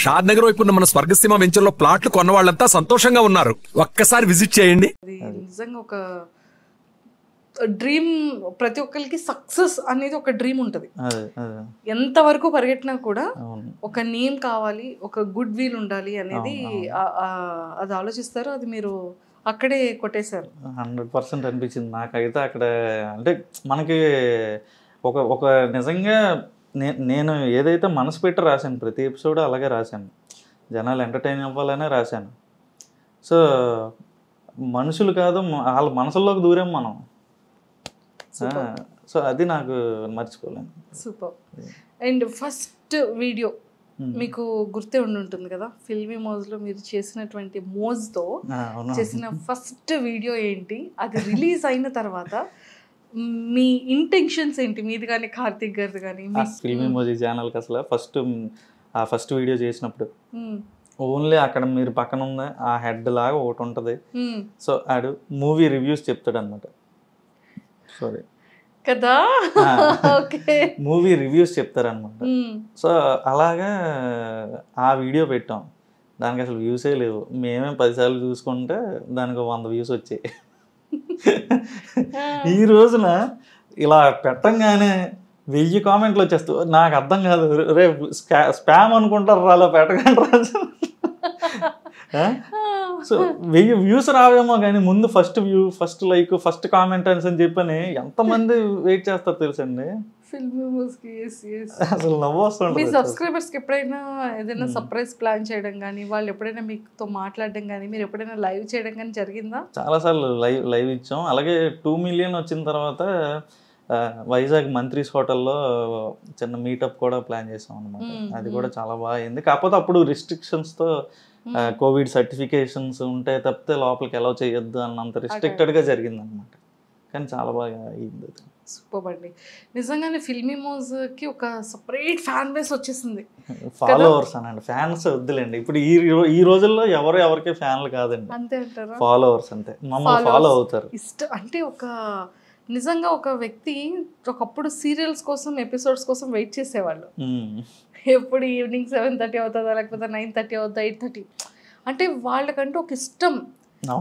షాద్ నగర్ వైపు ఉన్న మన స్వర్గసీమ వెంచర్ లో ప్లాట్లు కొన్న వాళ్ళంతా సంతోషంగా ఉన్నారు. ఒక్కసారి విజిట్ చేయండి. నిజంగా ఒక డ్రీమ్, ప్రతి ఒక్కరికి సక్సెస్ అనేది ఒక డ్రీమ్ ఉంటుంది. ఎంతవరకు పరిగెట్టినా కూడా ఒక నేమ్ కావాలి, ఒక గుడ్ విల్ ఉండాలి అనేది అది ఆలోచిస్తారు. అది మీరు అక్కడే కొట్టేశారు. 100% అనిపించింది నాకైతే అక్కడ. అంటే మనకి ఒక ఒక నిజంగా నేను ఏదైతే మనసు పెట్టి రాశాను ప్రతి ఎపిసోడ్ అలాగే రాశాను. జనాలు ఎంటర్టైన్ అవ్వాలనే రాశాను. సో మనుషులు కాదు, వాళ్ళ మనసుల్లోకి దూరాం మనం. సో అది నాకు మర్చిపోలేను. సూపర్. అండ్ ఫస్ట్ వీడియో మీకు గుర్తే ఉంటుంది కదా, ఫిల్మీ మోజ్లో మీరు చేసినటువంటి మోజ్తో చేసిన ఫస్ట్ వీడియో ఏంటి? అది రిలీజ్ అయిన తర్వాత మీ ఇంటెన్షన్స్ ఏంటి, మీది కానీ కార్తిక్ గారిది కానీ? ఫిల్మీ మోజ్ ఛానల్కి అసలు ఫస్ట్ వీడియో చేసినప్పుడు ఓన్లీ అక్కడ మీరు పక్కన ఉన్న ఆ హెడ్ లాగా ఒకటి ఉంటుంది. సో ఆడు మూవీ రివ్యూస్ చెప్తాడు అనమాట. సారీ కదా, మూవీ రివ్యూస్ చెప్తారనమాట. సో అలాగా ఆ వీడియో పెట్టాం. దానికి అసలు వ్యూసే లేవు. మేమే 10 సార్లు చూసుకుంటే దానికి 100 వ్యూస్ వచ్చాయి. ఈ రోజున ఇలా పెట్టంగానే 1000 కామెంట్లు వచ్చేస్తాయి. నాకు అర్థం కాదు, రేపు స్పామ్ అనుకుంటారు అలా పెట్టగానే రాజు. సో 1000 వ్యూస్ రావేమో కానీ ముందు first view, first like, first comment అని చెప్పని ఎంతమంది వెయిట్ చేస్తారు తెలుసండి. అసలు నవ్వు వస్తుంది. మీ సబ్స్క్రైబర్స్ కి ఎప్పుడైనా ఏదైనా సర్ప్రైజ్ ప్లాన్ చేయడం కానీ, వాళ్ళు ఎప్పుడైనా మీతో మాట్లాడడం కానీ, మీరు ఎప్పుడైనా లైవ్ చేయడం కానీ జరిగిందా? చాలాసార్లు లైవ్ ఇచ్చాం. అలాగే 2 మిలియన్ వచ్చిన తర్వాత వైజాగ్ మంత్రీస్ హోటల్లో చిన్న మీటప్ కూడా ప్లాన్ చేసాం అనమాట. అది కూడా చాలా బాగా అయింది. కాకపోతే అప్పుడు రిస్ట్రిక్షన్స్తో కోవిడ్ సర్టిఫికేషన్స్ ఉంటే తప్పితే లోపలికి అలౌ చేయొద్దు అన్నంత రిస్ట్రిక్టెడ్గా జరిగింది అనమాట. కానీ చాలా బాగా అయింది. సూపర్ అండి. నిజంగానే ఫిల్మీ మోజ్కి ఒక సపరేట్ ఫ్యాన్ బేస్ వచ్చేసింది. ఫాలోవర్స్ అనండి, ఫ్యాన్స్ వద్దులేండి. ఇప్పుడు ఈ రోజుల్లో ఎవరికి ఫ్యాన్లు కాదండి, అంతే అంటారా? ఫాలోవర్స్ అంతే, మమ్మల్ని ఫాలో అవుతారు. ఇష్టం అంటే నిజంగా ఒక వ్యక్తి ఒకప్పుడు సీరియల్స్ కోసం, ఎపిసోడ్స్ కోసం వెయిట్ చేసేవాళ్ళు. ఎప్పుడు ఈవినింగ్ 7:30 అవుతుందా, లేకపోతే 9:30 అవుతుందా, 8:30. అంటే వాళ్ళకంటూ ఒక ఇష్టం.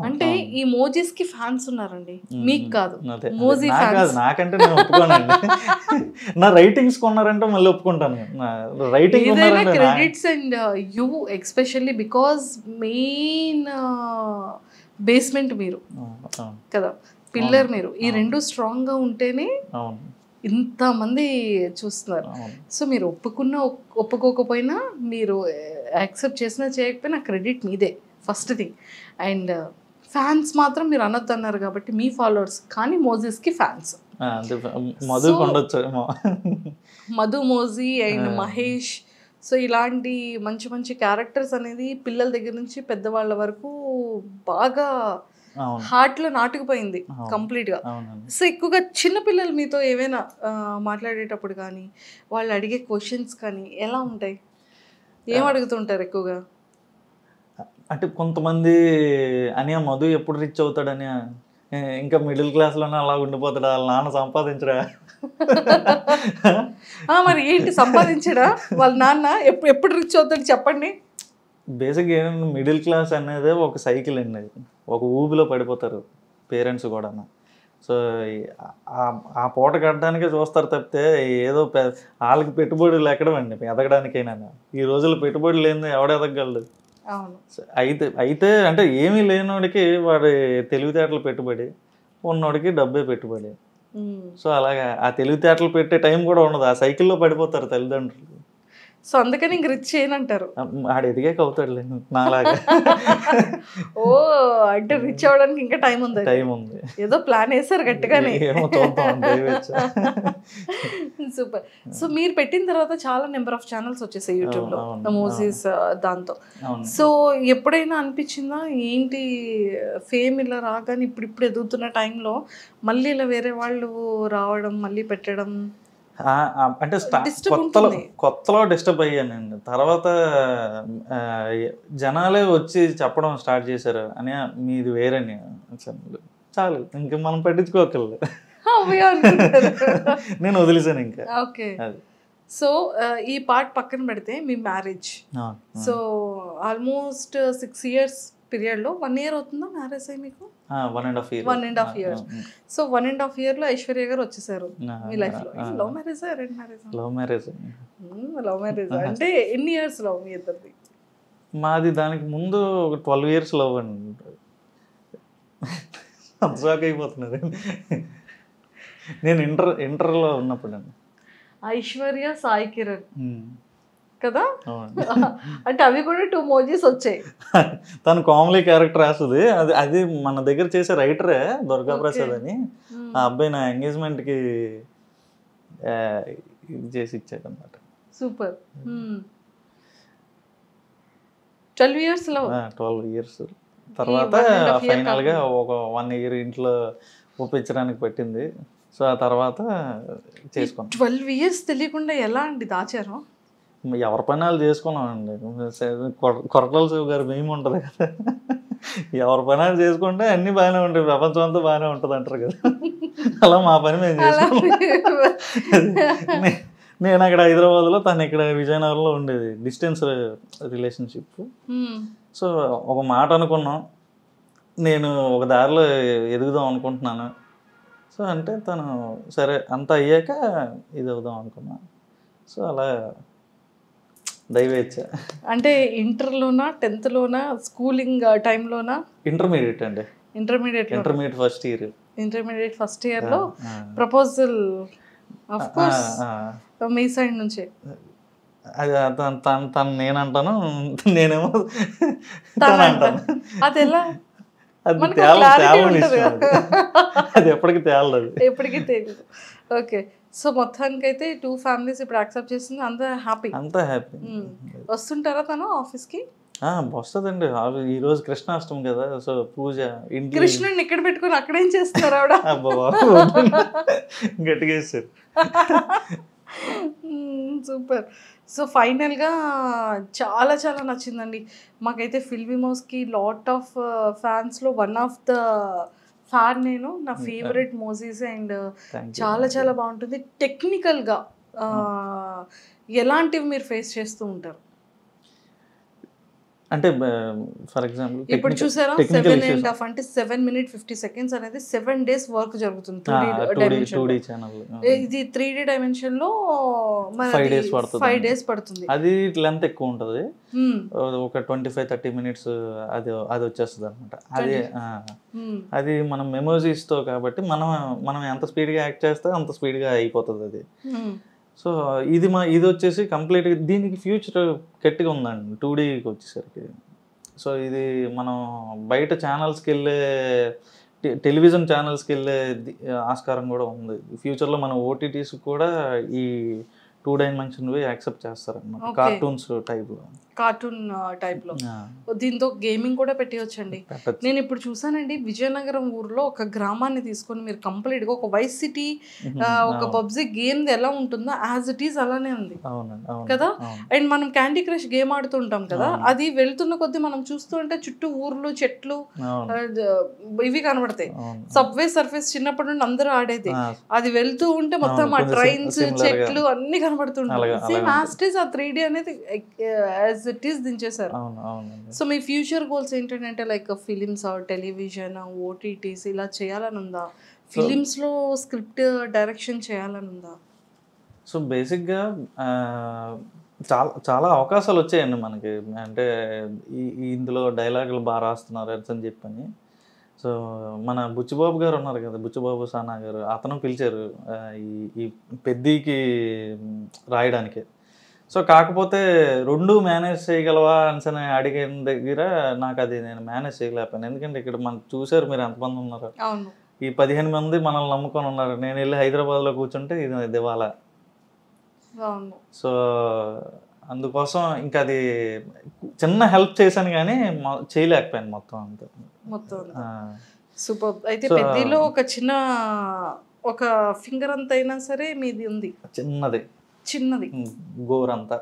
అంటే ఈ మోజీస్ కి ఫ్యాన్స్ ఉన్నారండి, మీకు కాదు. మోజీ ఫ్యాన్స్ నాకంటే నేను ఒప్పుకోనండి. నా రైటింగ్స్ కొన్నారంటే మళ్ళీ ఒప్పుకుంటాను. Credits and you especially because main basement మీరు కదా, పిల్లర్ మీరు. ఈ రెండు స్ట్రాంగ్ గా ఉంటేనే ఇంతమంది చూస్తున్నారు. సో మీరు ఒప్పుకోకపోయినా, మీరు యాక్సెప్ట్ చేసినా చేయకపోయినా క్రెడిట్ మీదే ఫస్ట్ థింగ్. అండ్ ఫ్యాన్స్ మాత్రం మీరు అనొద్దు అన్నారు కాబట్టి మీ ఫాలోవర్స్, కానీ మోజీస్కి fans. Madhu Moji and Mahesh. So ఇలాంటి మంచి మంచి క్యారెక్టర్స్ అనేది పిల్లల దగ్గర నుంచి పెద్దవాళ్ళ వరకు బాగా హార్ట్ లో నాటుకుపోయింది కంప్లీట్ గా. సో ఎక్కువగా చిన్నపిల్లలు మీతో ఏమైనా మాట్లాడేటప్పుడు కానీ, వాళ్ళు అడిగే క్వశ్చన్స్ కానీ ఎలా ఉంటాయి? ఏం అడుగుతుంటారు ఎక్కువగా? అంటే కొంతమంది అని మధు ఎప్పుడు రిచ్ అవుతాడని, ఇంకా మిడిల్ క్లాస్లోనే అలా ఉండిపోతాడా, వాళ్ళ నాన్న సంపాదించడా? మరి ఏంటి సంపాదించడా వాళ్ళ నాన్న? ఎప్పుడు రిచ్ అవుతాడు చెప్పండి. బేసిక్గా ఏంటంటే మిడిల్ క్లాస్ అనేది ఒక సైకిల్ అండి, ఒక ఊబిలో పడిపోతారు పేరెంట్స్ కూడా. సో ఆ పూట కట్టడానికే చూస్తారు తప్పితే ఏదో వాళ్ళకి పెట్టుబడులు ఎక్కడమండి ఎదగడానికైనా. ఈ రోజుల్లో పెట్టుబడి లేని ఎవడ ఎదగలడు. అయితే అంటే ఏమీ లేనివాడికి వాడి తెలివితేటలు పెట్టుబడి, ఉన్నోడికి డబ్బే పెట్టుబడి. సో అలాగా ఆ తెలివితేటలు పెట్టే టైం కూడా ఉండదు, ఆ సైకిల్లో పడిపోతారు తల్లిదండ్రులు. సో అందుకని ఇంక రిచ్ చేయనంటారు. ఆడు ఎదిగాక అవుతాడు నాలాగా. ఓ అంటే రిచ్ అవ్వడానికి ఇంకా టైం ఉంది. ఏదో ప్లాన్ వేసారు గట్టిగానే. సూపర్. సో మీరు పెట్టిన తర్వాత చాలా నెంబర్ ఆఫ్ ఛానల్స్ వచ్చేసాయి యూట్యూబ్ లో, మోజీస్ దాంతో. సో ఎప్పుడైనా అనిపించిందా ఏంటి ఫేమ్ ఇలా రాగానే ఇప్పుడు ఎదుగుతున్న టైంలో మళ్ళీ ఇలా వేరే వాళ్ళు రావడం, మళ్ళీ పెట్టడం? అంటే కొత్తలో డిస్టర్బ్ అయ్యానండి. తర్వాత జనాలే వచ్చి చెప్పడం స్టార్ట్ చేశారు అని, మీది వేరని. చాలు, ఇంకా మనం పట్టించుకోకర్లేదు, నేను వదిలేసాను ఇంకా. ఓకే. సో ఈ పార్ట్ పక్కన పెడితే మీ మ్యారేజ్, సో ఆల్మోస్ట్ 6 years పీరియడ్లో 1 year అవుతుందా మ్యారేజ్ అయ్యి మీకు? 1.5 years. సో 1.5 year లో ఐశ్వర్య గారు వచ్చేసారు మీ లైఫ్ లో. Love marriage arrange marriage? Love marriage. Love marriage అంటే ఎన్ని ఇయర్స్ లవ్ మీ ఇద్దరిది? మాది దానికి ముందు 12 years లవ్ అండి. షాక్ అయిపోతున్నది. నేను ఇంటర్లో ఉన్నప్పుడు అండి. ఐశ్వర్య సాయి కిరణ్ కదా, అంటే అవి కూడా 2 emojis వచ్చాయి. తను కామెడీ క్యారెక్టర్ రాస్తుంది. అది మన దగ్గర చేసే రైటరే దుర్గా ప్రసాద్ అని. ఆ అబ్బాయి నా ఎంగేజ్మెంట్కి ఇది చేసి ఇచ్చాడు అనమాట. సూపర్. 12 years love. 12 years తర్వాత ఫైనల్గా ఒక 1 year ఇంట్లో ఒప్పించడానికి పట్టింది. సో ఆ తర్వాత చేసుకున్నాం. 12 years తెలియకుండా ఎలా అండి దాచారు? ఎవరి పని వాళ్ళు చేసుకున్నామండి. కొరటాల శివ గారు మేము ఉంటుంది కదా, ఎవరి పని వాళ్ళు చేసుకుంటే అన్నీ బాగానే ఉంటాయి, ప్రపంచం అంతా బాగానే ఉంటుంది అంటారు కదా. అలా మా పని మేము చేసుకున్నాం. నేను అక్కడ హైదరాబాద్లో, తను ఇక్కడ విజయనగరంలో ఉండేది. Distance relationship. సో ఒక మాట అనుకున్నాం, నేను ఒక దారిలో ఎదుగుదాం అనుకుంటున్నాను. సో అంటే తను సరే అంతా అయ్యాక ఇది అవుదాం అనుకున్నా. సో అలా దైవేచ్ఛ. అంటే ఇంటర్లోనా 10th లోనా స్కూలింగ్ టైంలోనా? ఇంటర్మీడియట్ అండి. Intermediate first year. Intermediate first ఇయర్లో ప్రపోజల్ ఆఫ్ కోర్స్ మీ సైడ్ నుంచే. అది తను నేనంటాను, నేనేమో తను అంటాను. అది ఎలా? అది ఎప్పటికీ తేలదు. ఎప్పటికీ తెలియదు. ఓకే. సో మొత్తానికి అయితే 2 families ఇప్పుడు యాక్సెప్ట్ చేసింది. అంతా హ్యాపీ? అంతా హ్యాపీ. వస్తుంటారా తను ఆఫీస్కి? వస్తుందండి. ఈరోజు కృష్ణాష్టమి కదా, సో పూజ ఇంటి. కృష్ణుడిని ఇక్కడ పెట్టుకుని అక్కడేం చేస్తున్నారు ఆవిడ? గట్టిగా వేస్తారు. సూపర్. సో ఫైనల్గా చాలా చాలా నచ్చిందండి మాకైతే. ఫిల్మీమోస్కి లాట్ ఆఫ్ ఫ్యాన్స్లో వన్ ఆఫ్ ద ఫ్యాన్ నేను. నా ఫేవరెట్ మోజీస్. అండ్ చాలా చాలా బాగుంటుంది. టెక్నికల్గా ఎలాంటివి మీరు ఫేస్ చేస్తూ ఉంటారు? అంటే ఫర్ ఎగ్జాంపుల్ ఇప్పుడు చూసారా 7.5 అంటే 7 minutes 50 seconds అనేది 7 days వర్క్ జరుగుతుంది 2D ఛానల్. ఇది 3D dimension లో 5 days పడుతుంది. అది లెంత్ ఎక్కువ ఉంటుంది, ఒక 25-30 minutes అది వచ్చేస్తుంది అనమాట. అది మనం మెమోజీస్తో కాబట్టి మనం ఎంత స్పీడ్గా యాక్ట్ చేస్తే అంత స్పీడ్గా అయిపోతుంది అది. సో ఇది వచ్చేసి కంప్లీట్గా దీనికి ఫ్యూచర్ గట్టిగా ఉందండి 2Dకి వచ్చేసరికి. సో ఇది మనం బయట ఛానల్స్కి వెళ్ళే టెలివిజన్ ఛానల్స్కి వెళ్ళే ఆస్కారం కూడా ఉంది. ఫ్యూచర్లో మన ఓటీటీస్ కూడా ఈ 2 dimension యాక్సెప్ట్ చేస్తారన్నమాట. కార్టూన్ టైప్లో. దీంతో గేమింగ్ కూడా పెట్టివచ్చండి. నేను ఇప్పుడు చూసానండి విజయనగరం ఊర్లో ఒక గ్రామాన్ని తీసుకొని మీరు కంప్లీట్గా ఒక వైస్ సిటీ ఒక పబ్జీ గేమ్ ఎలా ఉంటుందో యాజ్ ఇట్ ఈస్ అలానే ఉంది కదా. అండ్ మనం క్యాండీ క్రష్ గేమ్ ఆడుతుంటాం కదా, అది వెళ్తున్న కొద్దీ మనం చూస్తుంటే చుట్టూ ఊర్లు చెట్లు ఇవి కనబడతాయి. సబ్వే సర్ఫేస్ చిన్నప్పటి నుండి అందరూ ఆడేది. అది వెళ్తూ ఉంటే మొత్తం ఆ ట్రైన్స్ చెట్లు అన్ని కనబడుతుంటాయి. సేమ్ యాజ్ ఇట్ ఈస్ ఆ 3D అనేది యాజ్ ఇట్ ఈస్ దించేశారు. సో మీ ఫ్యూచర్ గోల్స్ ఏంటంటే లైక్ ఫిలిమ్స్, టెలివిజన్, ఓటీటీస్ ఇలా చేయాలని ఉందా? ఫిలిమ్స్ లో స్క్రిప్ట్ డైరెక్షన్ చేయాలని ఉందా? సో బేసిక్గా చాలా అవకాశాలు వచ్చాయండి మనకి. అంటే ఇందులో డైలాగులు బాగా రాస్తున్నారు అని చెప్పని. సో మన బుచ్చిబాబు గారు ఉన్నారు కదా, బుచ్చిబాబు సానా గారు, అతను పిలిచారు ఈ పెద్దీకి రాయడానికి. సో కాకపోతే 2 మేనేజ్ చేయగలవా అని అడిగిన దగ్గర నాకు అది నేను మేనేజ్ చేయలేకపోయాను. ఎందుకంటే ఇక్కడ మనం చూసారు మీరు ఎంతమంది ఉన్నారు, ఈ 15 మంది మనల్ని నమ్ముకొని ఉన్నారు. నేను వెళ్ళి హైదరాబాద్లో కూర్చుంటే ఇది దివాలా. సో అందుకోసం ఇంకా అది చిన్న హెల్ప్ చేశాను కానీ చేయలేకపోయాను మొత్తం అంతా. సూపర్. అయితే పెద్దలో ఒక చిన్న ఒక ఫింగర్ అంత అయినా సరే మీది ఉంది, చిన్నది గోరంతా.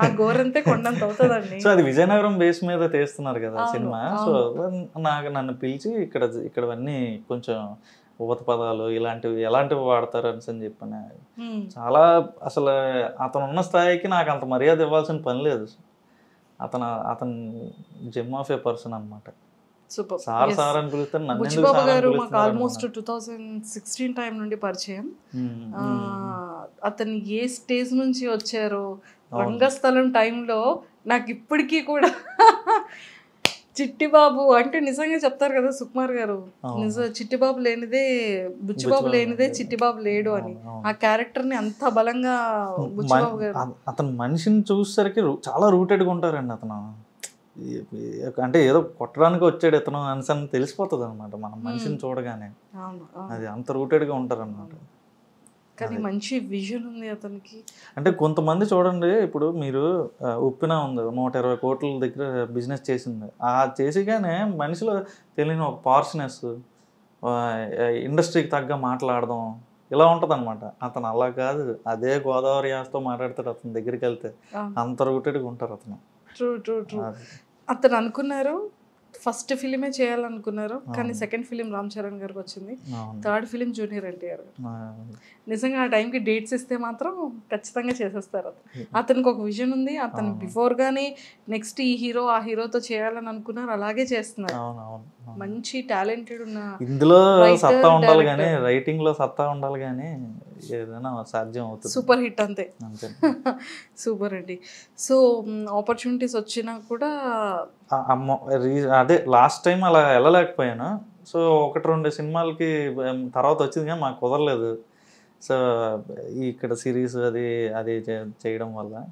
ఆ గోరంతే కొండంత అవుతుందండి. సో అది విజయనగరం బేస్ మీద తీస్తున్నారు కదా సినిమా. సో నన్ను పిలిచి ఇక్కడవన్నీ కొంచెం ఉపత పదాలు ఇలాంటివి ఎలాంటివి వాడతారు అని చెప్పాను. చాలా అసలు అతను ఉన్న స్థాయికి నాకు అంత మర్యాద ఇవ్వాల్సిన పని లేదు. అతను జెమ్ ఆఫ్ ఏ పర్సన్ అనమాట. సూపర్. సార్ సార్ అని పిలుస్తారు, నన్ను ఎందుకు బుచ్చిబాబు సార్ అని గారు మాకు పిలుస్తున్నారు ఆల్మోస్ట్ 2016 టైం నుండి పరిచయం. అతను ఏ స్టేజ్ నుంచి వచ్చారో రంగస్థలం టైంలో నాకు ఇప్పటికీ కూడా చిట్టిబాబు అంటే నిజంగా చెప్తారు కదా సుకుమార్ గారు, చిట్టిబాబు లేనిదే బుచ్చిబాబు లేనిదే చిట్టిబాబు లేడు అని. ఆ క్యారెక్టర్ ని అంత బలంగా బుచ్చిబాబు గారు. అతను మనిషిని చూసేసరికి చాలా రూటెడ్గా ఉంటారండి. అతను అంటే ఏదో కొట్టడానికి వచ్చాడు ఇతను అని తెలిసిపోతుంది అనమాట మనం మనిషిని చూడగానే. అది అంత రూటెడ్గా ఉంటారు అనమాట. కానీ మంచి విజన్ ఉంది అతనికి. అంటే కొంతమంది చూడండి, ఇప్పుడు మీరు ఉప్పిన ఉంది 120 కోట్ల దగ్గర బిజినెస్ చేసింది, ఆ చేసిగానే మనిషిలో తెలియని ఒక పార్ష్నెస్, ఇండస్ట్రీకి తగ్గ మాట్లాడదాం ఇలా ఉంటుంది అనమాట. అతను అలా కాదు, అదే గోదావరి యాసతో మాట్లాడతాడు. అతని దగ్గరికి వెళ్తే అంత రూటెడ్గా ఉంటారు అతను. True true true. అతను అనుకున్నారు ఫస్ట్ ఫిలిమే చేయాలనుకున్నారు, కానీ సెకండ్ ఫిలిం రామ్ చరణ్ గారికి వచ్చింది, థర్డ్ ఫిలిం జూనియర్ ఎన్టీఆర్ గారు. నిజంగా ఆ టైంకి డేట్స్ ఇస్తే మాత్రం ఖచ్చితంగా చేసేస్తారు. అతనికి ఒక విజన్ ఉంది. అతను బిఫోర్ గానే నెక్స్ట్ ఈ హీరో ఆ హీరోతో చేయాలని అనుకున్నారు, అలాగే చేస్తున్నారు. మంచి టాలెంటెడ్ ఉన్న ఇందులో సత్తా ఉండాలి కానీ, రైటింగ్ లో సత్తా ఉండాలి కానీ ఏదైనా సాధ్యం అవుతుంది. సూపర్ హిట్ అంతే. సూపర్ అండి. సో ఆపర్చునిటీస్ వచ్చినా కూడా అదే లాస్ట్ టైం అలా వెళ్ళలేకపోయాను. సో 1-2 సినిమాలకి తర్వాత వచ్చింది కానీ మాకు కుదరలేదు. సో ఇక్కడ సిరీస్ అది చేయడం వల్ల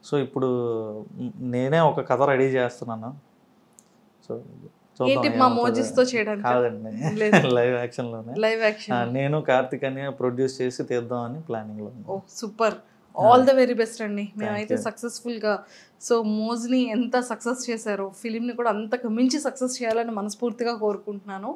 సో ఇప్పుడు నేనే ఒక కథ రెడీ చేస్తున్నాను. సో కాదండి, లైవ్ యాక్షన్ లోనే. నేను కార్తిక్ అని ప్రొడ్యూస్ చేసి తీద్దామని ప్లానింగ్ లో. Super. All the very best అండి. మేమైతే సక్సెస్ఫుల్ గా సో మోజ్ని ఎంత సక్సెస్ చేశారో ఫిలింని కూడా అంతకు మించి సక్సెస్ చేయాలని మనస్ఫూర్తిగా కోరుకుంటున్నాను.